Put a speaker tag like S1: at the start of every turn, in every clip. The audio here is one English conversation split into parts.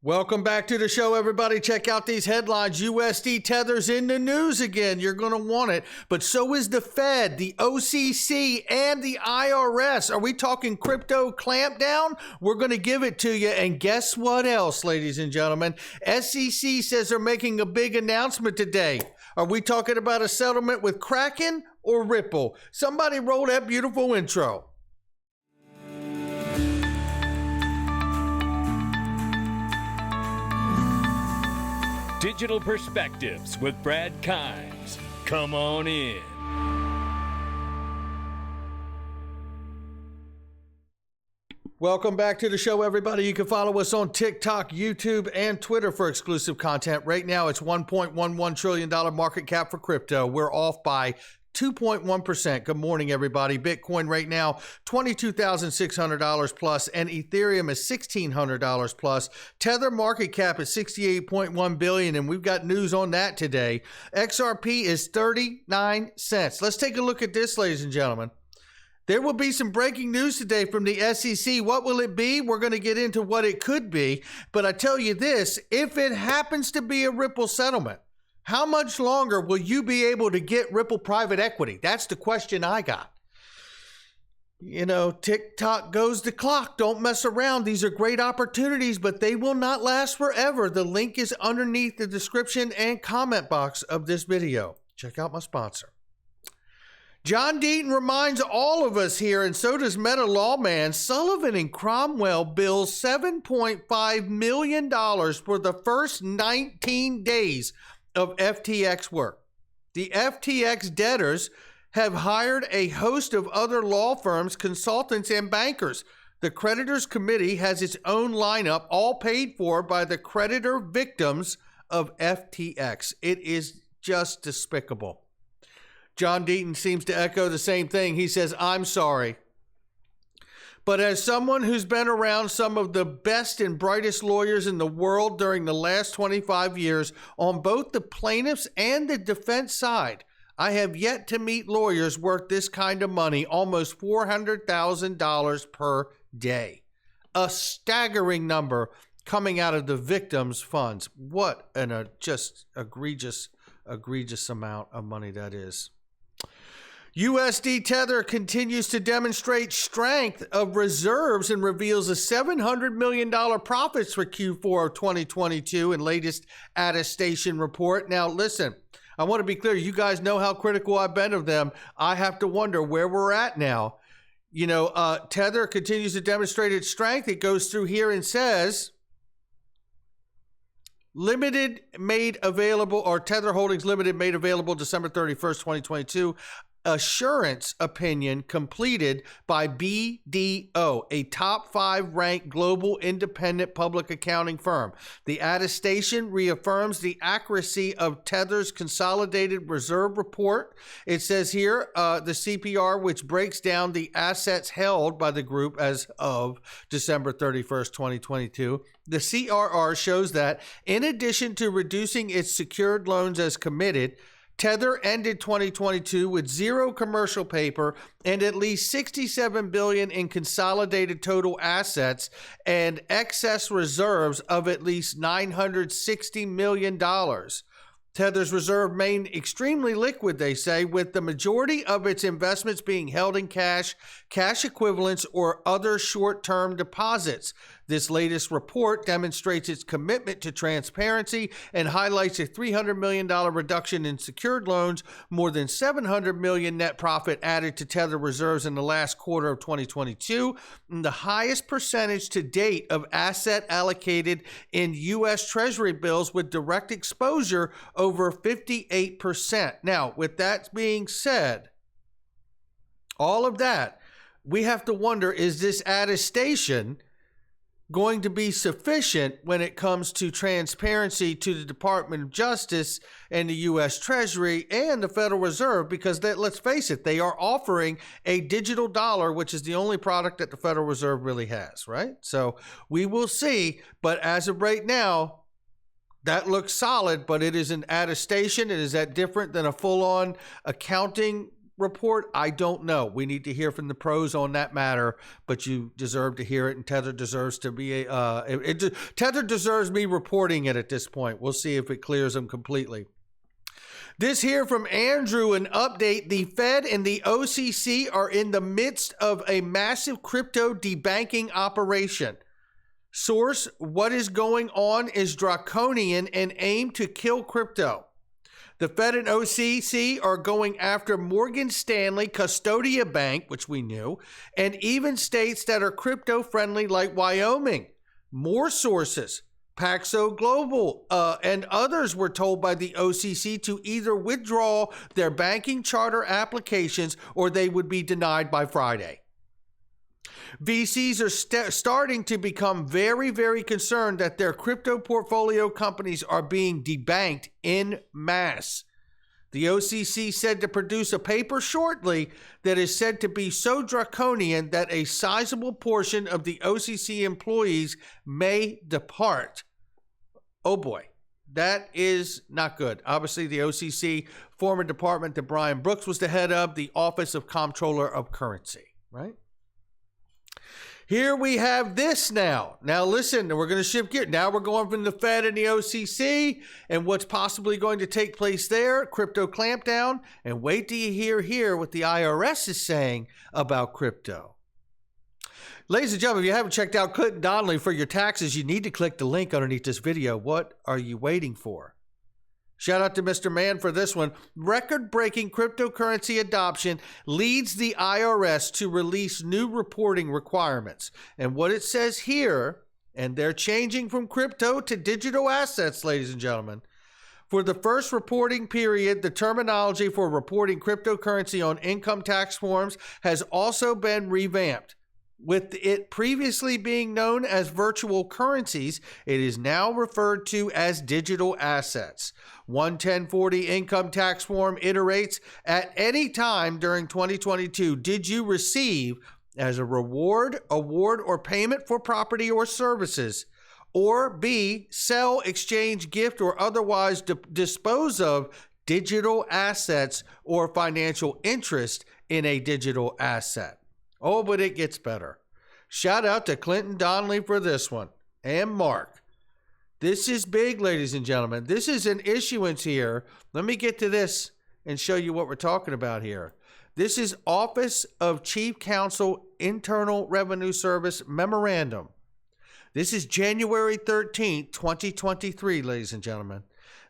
S1: Welcome back to the show, everybody. Check out these headlines. USD Tether's in the news again. You're going to want it. But so is the Fed, the OCC, and the IRS. Are we talking crypto clampdown? We're going to give it to you. And guess what else, ladies and gentlemen? SEC says they're making a big announcement today. Are we talking about a settlement with Kraken or Ripple? Somebody roll that beautiful intro.
S2: Digital Perspectives with Brad Kimes. Come on in.
S1: Welcome back to the show, everybody. You can follow us on TikTok, YouTube, and Twitter for exclusive content. Right now, it's $1.11 trillion market cap for crypto. We're off by 2.1%. Good morning, everybody. Bitcoin right now, $22,600 plus, and Ethereum is $1,600 plus. Tether market cap is $68.1 billion, and we've got news on that today. XRP is 39 cents. Let's take a look at this, ladies and gentlemen. There will be some breaking news today from the SEC. What will it be? We're going to get into what it could be. But I tell you this, if it happens to be a Ripple settlement, how much longer will you be able to get Ripple private equity? That's the question I got. You know, tick-tock goes the clock. Don't mess around. These are great opportunities, but they will not last forever. The link is underneath the description and comment box of this video. Check out my sponsor. John Deaton reminds all of us here, and so does Meta lawman, Sullivan Cromwell bills $7.5 million for the first 19 days of FTX work. The FTX debtors have hired a host of other law firms, consultants, and bankers. The creditors committee has its own lineup, all paid for by the creditor victims of FTX. It is just despicable. John Deaton seems to echo the same thing. He says, I'm sorry. But as someone who's been around some of the best and brightest lawyers in the world during the last 25 years on both the plaintiffs and the defense side, I have yet to meet lawyers worth this kind of money, almost $400,000 per day. A staggering number coming out of the victims' funds. What an just egregious amount of money that is. USD Tether continues to demonstrate strength of reserves and reveals a $700 million profits for Q4 of 2022 in latest attestation report. Now, listen, I want to be clear. You guys know how critical I've been of them. I have to wonder where we're at now. You know, Tether continues to demonstrate its strength. It goes through here and says, Limited made available, or Tether Holdings Limited made available December 31st, 2022. Assurance opinion completed by BDO, a top 5 ranked global independent public accounting firm. The attestation reaffirms the accuracy of Tether's consolidated reserve report. It says here the CPR, which breaks down the assets held by the group as of December 31st, 2022. The CRR shows that in addition to reducing its secured loans as committed, Tether ended 2022 with zero commercial paper and at least $67 billion in consolidated total assets and excess reserves of at least $960 million. Tether's reserve remain extremely liquid, they say, with the majority of its investments being held in cash, cash equivalents, or other short-term deposits. This latest report demonstrates its commitment to transparency and highlights a $300 million reduction in secured loans, more than $700 million net profit added to Tether reserves in the last quarter of 2022, and the highest percentage to date of asset allocated in U.S. Treasury bills with direct exposure over 58%. Now, with that being said, all of that, we have to wonder, is this attestation going to be sufficient when it comes to transparency to the Department of Justice and the U.S. Treasury and the Federal Reserve? Because let's face it, they are offering a digital dollar, which is the only product that the Federal Reserve really has, right? So we will see. But as of right now, that looks solid, but it is an attestation. It is that different than a full-on accounting report? I don't know. We need to hear from the pros on that matter, but you deserve to hear it, and Tether deserves to be Tether deserves me reporting it at this point. We'll see if it clears them completely. This here from Andrew, an update. The Fed and the OCC are in the midst of a massive crypto debanking operation. Source, what is going on is draconian and aimed to kill crypto. The Fed and OCC are going after Morgan Stanley, Custodia Bank, which we knew, and even states that are crypto-friendly like Wyoming. More sources, Paxo Global, and others were told by the OCC to either withdraw their banking charter applications or they would be denied by Friday. VCs are starting to become very, very concerned that their crypto portfolio companies are being debanked en masse. The OCC said to produce a paper shortly that is said to be so draconian that a sizable portion of the OCC employees may depart. Oh boy, that is not good. Obviously, the OCC, former department that Brian Brooks was the head of, the Office of Comptroller of Currency, right? Here we have this now. Now listen, we're going to shift gears. Now we're going from the Fed and the OCC and what's possibly going to take place there, crypto clampdown, and wait till you hear what the IRS is saying about crypto. Ladies and gentlemen, if you haven't checked out Clinton Donnelly for your taxes, you need to click the link underneath this video. What are you waiting for? Shout out to Mr. Mann for this one. Record-breaking cryptocurrency adoption leads the IRS to release new reporting requirements. And what it says here, and they're changing from crypto to digital assets, ladies and gentlemen. For the first reporting period, the terminology for reporting cryptocurrency on income tax forms has also been revamped. With it previously being known as virtual currencies, it is now referred to as digital assets. 1040 income tax form iterates at any time during 2022. Did you receive as a reward, award, or payment for property or services? Or B, sell, exchange, gift, or otherwise dispose of digital assets or financial interest in a digital asset? Oh, but it gets better. Shout out to Clinton Donnelly for this one. And Mark. This is big, ladies and gentlemen. This is an issuance here. Let me get to this and show you what we're talking about here. This is Office of Chief Counsel Internal Revenue Service Memorandum. This is January 13th, 2023, ladies and gentlemen.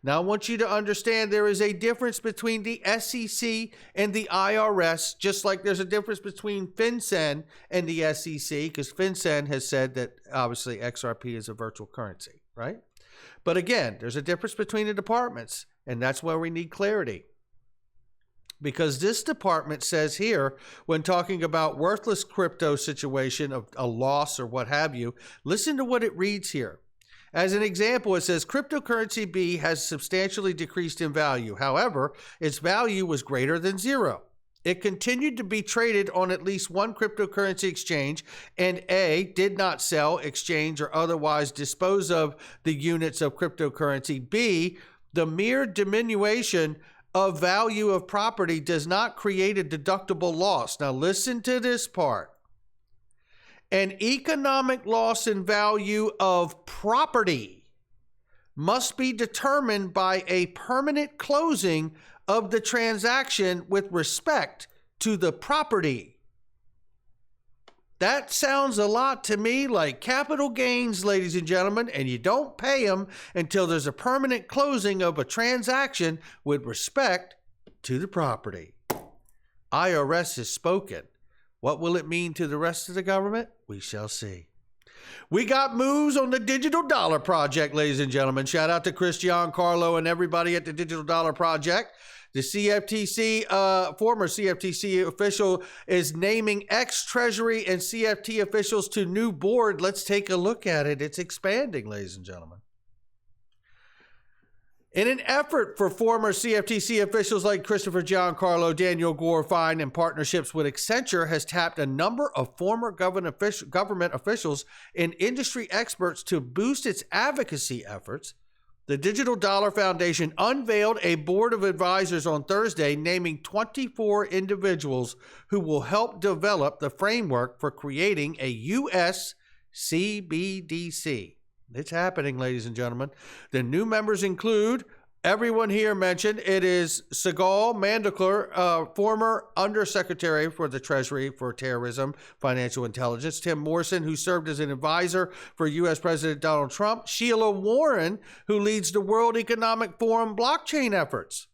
S1: Now, I want you to understand there is a difference between the SEC and the IRS, just like there's a difference between FinCEN and the SEC, because FinCEN has said that obviously XRP is a virtual currency, right? But again, there's a difference between the departments, and that's where we need clarity. Because this department says here, when talking about worthless crypto situation of a loss or what have you, listen to what it reads here. As an example, it says cryptocurrency B has substantially decreased in value. However, its value was greater than zero. It continued to be traded on at least one cryptocurrency exchange, and A did not sell, exchange, or otherwise dispose of the units of cryptocurrency. B, the mere diminution of value of property does not create a deductible loss. Now listen to this part. An economic loss in value of property must be determined by a permanent closing of the transaction with respect to the property. That sounds a lot to me like capital gains, ladies and gentlemen, and you don't pay them until there's a permanent closing of a transaction with respect to the property. IRS has spoken. What will it mean to the rest of the government? We shall see. We got moves on the Digital Dollar Project, ladies and gentlemen. Shout out to Christian Carlo and everybody at the Digital Dollar Project. The CFTC, former CFTC official is naming ex-Treasury and CFT officials to new board. Let's take a look at it. It's expanding, ladies and gentlemen. In an effort for former CFTC officials like Christopher Giancarlo, Daniel Gore-Fine, and partnerships with Accenture has tapped a number of former government officials and industry experts to boost its advocacy efforts. The Digital Dollar Foundation unveiled a board of advisors on Thursday, naming 24 individuals who will help develop the framework for creating a U.S. CBDC. It's happening, ladies and gentlemen. The new members include everyone here mentioned. It is Sigal Mandikar, former Undersecretary for the Treasury for Terrorism, Financial Intelligence. Tim Morrison, who served as an advisor for U.S. President Donald Trump. Sheila Warren, who leads the World Economic Forum blockchain efforts.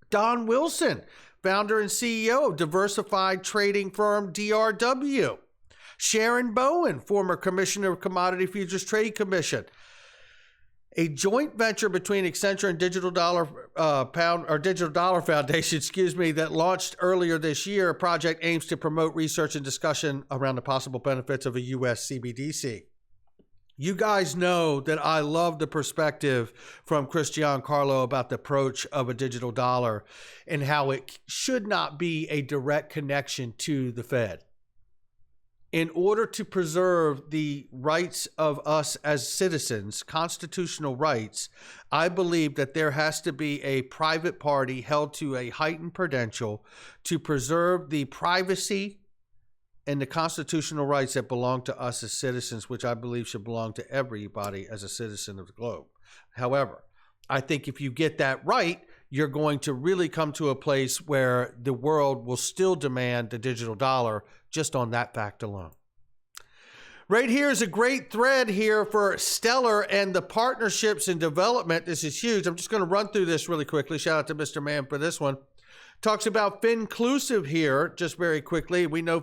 S1: Don Wilson, founder and CEO of diversified trading firm DRW. Sharon Bowen, former Commissioner of Commodity Futures Trade Commission. A joint venture between Accenture and Digital Dollar Foundation, that launched earlier this year. A project aims to promote research and discussion around the possible benefits of a U.S. CBDC. You guys know that I love the perspective from Chris Giancarlo about the approach of a digital dollar and how it should not be a direct connection to the Fed. In order to preserve the rights of us as citizens, constitutional rights, I believe that there has to be a private party held to a heightened prudential to preserve the privacy and the constitutional rights that belong to us as citizens, which I believe should belong to everybody as a citizen of the globe. However, I think if you get that right, you're going to really come to a place where the world will still demand the digital dollar just on that fact alone. Right here is a great thread here for Stellar and the partnerships and development. This is huge. I'm just going to run through this really quickly. Shout out to Mr. Mann for this one. Talks about FinClusive here, just very quickly. We know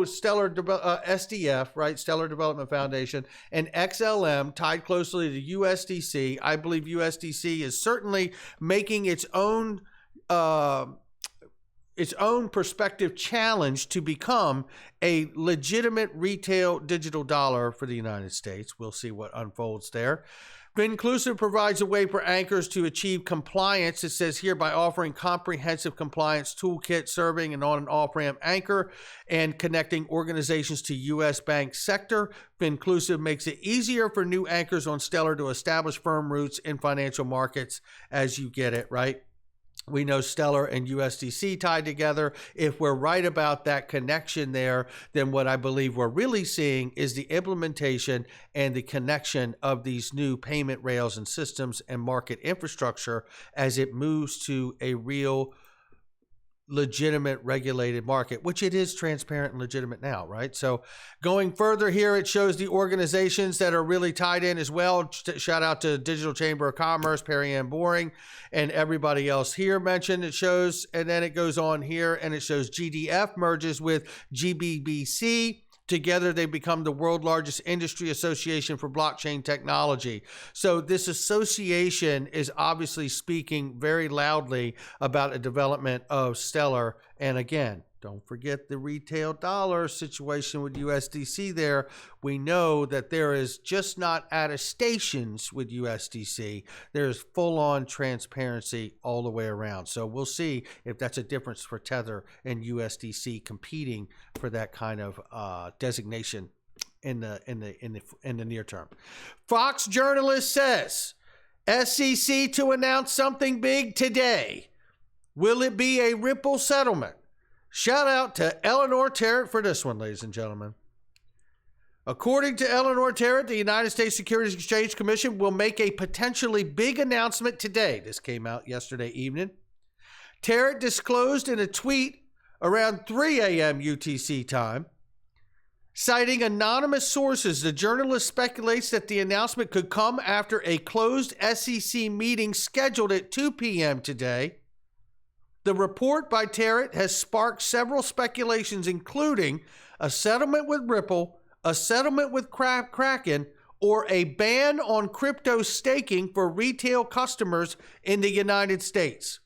S1: Stellar SDF, right? Stellar Development Foundation, and XLM tied closely to USDC. I believe USDC is certainly making its own perspective challenge to become a legitimate retail digital dollar for the United States. We'll see what unfolds there. FinClusive provides a way for anchors to achieve compliance, it says here, by offering comprehensive compliance toolkit serving an on and off-ramp anchor and connecting organizations to U.S. bank sector. FinClusive makes it easier for new anchors on Stellar to establish firm roots in financial markets as you get it, right? We know Stellar and USDC tied together. If we're right about that connection there, then what I believe we're really seeing is the implementation and the connection of these new payment rails and systems and market infrastructure as it moves to a real legitimate regulated market, which it is transparent and legitimate now, right? So going further here, it shows the organizations that are really tied in as well. Shout out to Digital Chamber of Commerce, Perry Ann Boring, and everybody else here mentioned. It shows, and then it goes on here and it shows GDF merges with GBBC. Together, they become the world's largest industry association for blockchain technology. So this association is obviously speaking very loudly about a development of Stellar. And again, don't forget the retail dollar situation with USDC there. We know that there is just not attestations with USDC. There's full-on transparency all the way around. So we'll see if that's a difference for Tether and USDC competing for that kind of designation in the near term. Fox journalist says SEC to announce something big today. Will it be a Ripple settlement? Shout out to Eleanor Terrett for this one, ladies and gentlemen. According to Eleanor Terrett, the United States Securities and Exchange Commission will make a potentially big announcement today. This came out yesterday evening. Terrett disclosed in a tweet around 3 a.m. UTC time, citing anonymous sources. The journalist speculates that the announcement could come after a closed SEC meeting scheduled at 2 p.m. today. The report by Terrett has sparked several speculations, including a settlement with Ripple, a settlement with Kraken, or a ban on crypto staking for retail customers in the United States.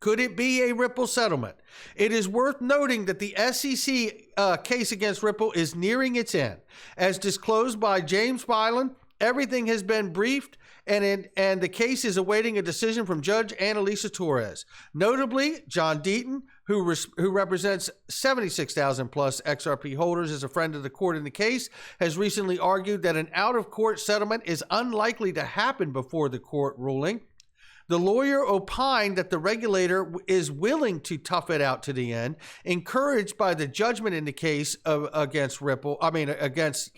S1: Could it be a Ripple settlement? It is worth noting that the SEC case against Ripple is nearing its end. As disclosed by James Byland, everything has been briefed, and the case is awaiting a decision from Judge Annalisa Torres. Notably, John Deaton, who represents 76,000 plus XRP holders, as a friend of the court in the case, has recently argued that an out-of-court settlement is unlikely to happen before the court ruling. The lawyer opined that the regulator is willing to tough it out to the end, encouraged by the judgment in the case against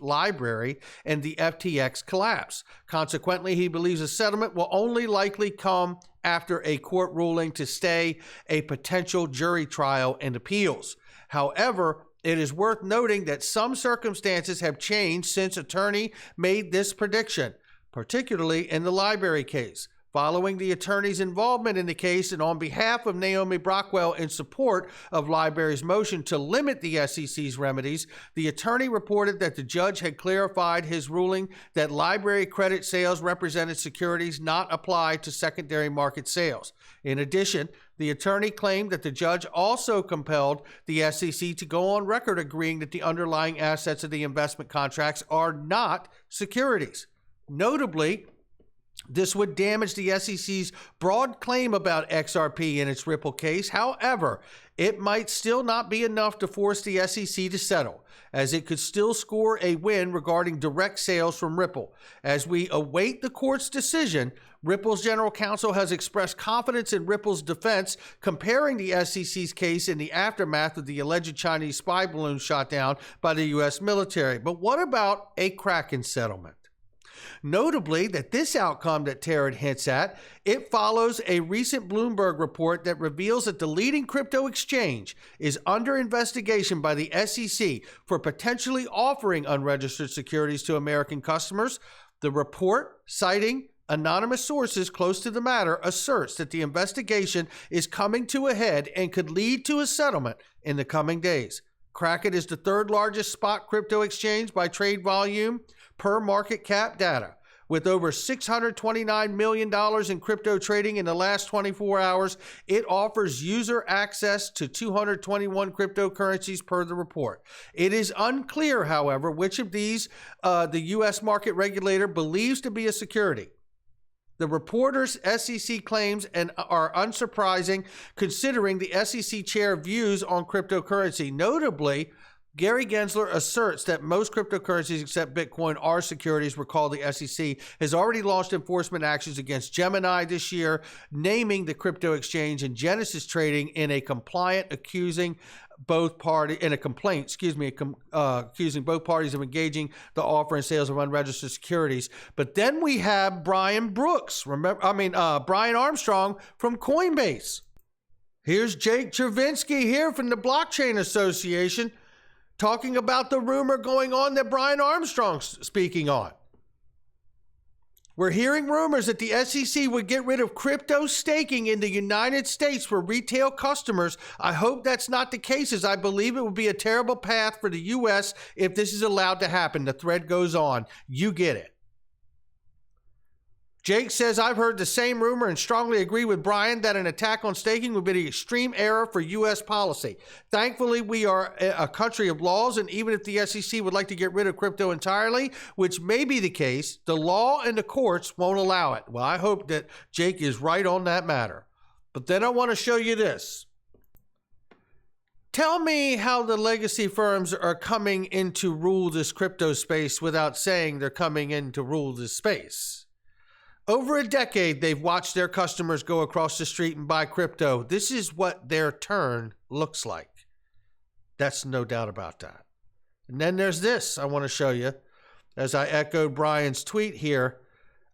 S1: Library and the FTX collapse. Consequently, he believes a settlement will only likely come after a court ruling to stay a potential jury trial and appeals. However, it is worth noting that some circumstances have changed since attorney made this prediction, particularly in the Library case. Following the attorney's involvement in the case and on behalf of Naomi Brockwell in support of Library's motion to limit the SEC's remedies, the attorney reported that the judge had clarified his ruling that Library credit sales represented securities not applied to secondary market sales. In addition, the attorney claimed that the judge also compelled the SEC to go on record agreeing that the underlying assets of the investment contracts are not securities. Notably, this would damage the SEC's broad claim about XRP in its Ripple case. However, it might still not be enough to force the SEC to settle, as it could still score a win regarding direct sales from Ripple. As we await the court's decision, Ripple's general counsel has expressed confidence in Ripple's defense, comparing the SEC's case in the aftermath of the alleged Chinese spy balloon shot down by the U.S. military. But what about a Kraken settlement? Notably, that this outcome that Tarrant hints at, it follows a recent Bloomberg report that reveals that the leading crypto exchange is under investigation by the SEC for potentially offering unregistered securities to American customers. The report, citing anonymous sources close to the matter, asserts that the investigation is coming to a head and could lead to a settlement in the coming days. Kraken is the third largest spot crypto exchange by trade volume per market cap data. With over $629 million in crypto trading in the last 24 hours, it offers user access to 221 cryptocurrencies per the report. It is unclear, however, which of these the U.S. market regulator believes to be a security. The reporter's SEC claims are unsurprising considering the SEC chair views on cryptocurrency. Notably, Gary Gensler asserts that most cryptocurrencies except Bitcoin are securities. Recall the SEC has already launched enforcement actions against Gemini this year, naming the crypto exchange and Genesis Trading in a complaint accusing both parties of engaging the offer and sales of unregistered securities. But then we have Brian Armstrong from Coinbase. Here's Jake Chervinsky here from the Blockchain Association, talking about the rumor going on that Brian Armstrong's speaking on. We're hearing rumors that the SEC would get rid of crypto staking in the United States for retail customers. I hope that's not the case, as I believe it would be a terrible path for the U.S. if this is allowed to happen. The thread goes on. You get it. Jake says, I've heard the same rumor and strongly agree with Brian that an attack on staking would be the extreme error for U.S. policy. Thankfully, we are a country of laws, and even if the SEC would like to get rid of crypto entirely, which may be the case, the law and the courts won't allow it. Well, I hope that Jake is right on that matter. But then I want to show you this. Tell me how the legacy firms are coming in to rule this crypto space without saying they're coming in to rule this space. Over a decade, they've watched their customers go across the street and buy crypto. This is what their turn looks like. That's no doubt about that. And then there's this I want to show you, as I echoed Brian's tweet here.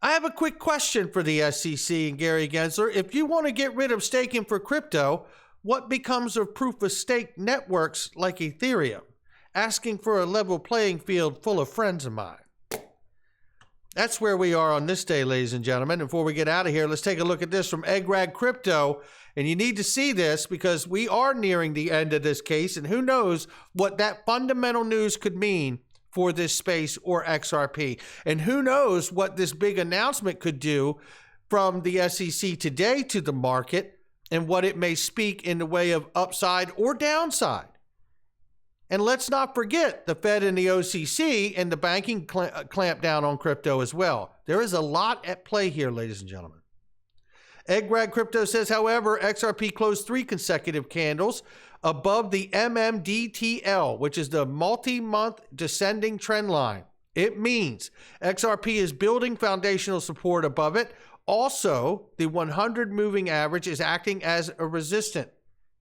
S1: I have a quick question for the SEC and Gary Gensler. If you want to get rid of staking for crypto, what becomes of proof-of-stake networks like Ethereum? Asking for a level playing field full of friends of mine. That's where we are on this day, ladies and gentlemen. Before we get out of here, let's take a look at this from Eggrag Crypto. And you need to see this because we are nearing the end of this case. And who knows what that fundamental news could mean for this space or XRP. And who knows what this big announcement could do from the SEC today to the market and what it may speak in the way of upside or downside. And let's not forget the Fed and the OCC and the banking clamp down on crypto as well. There is a lot at play here, ladies and gentlemen. Ed Grad Crypto says, however, XRP closed 3 consecutive candles above the MMDTL, which is the multi-month descending trend line. It means XRP is building foundational support above it. Also, the 100 moving average is acting as a resistant.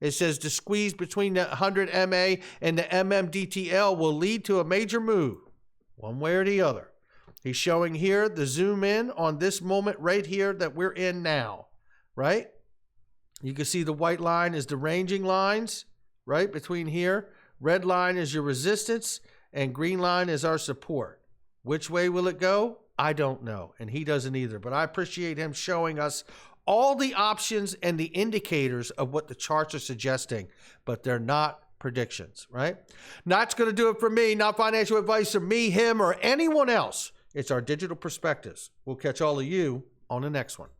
S1: It says the squeeze between the 100 MA and the MMDTL will lead to a major move, one way or the other. He's showing here the zoom in on this moment right here that we're in now, right? You can see the white line is the ranging lines, right, between here. Red line is your resistance, and green line is our support. Which way will it go? I don't know, and he doesn't either. But I appreciate him showing us all the options and the indicators of what the charts are suggesting, but they're not predictions, right? That's going to do it for me. Not financial advice from me, him, or anyone else. It's our digital perspectives. We'll catch all of you on the next one.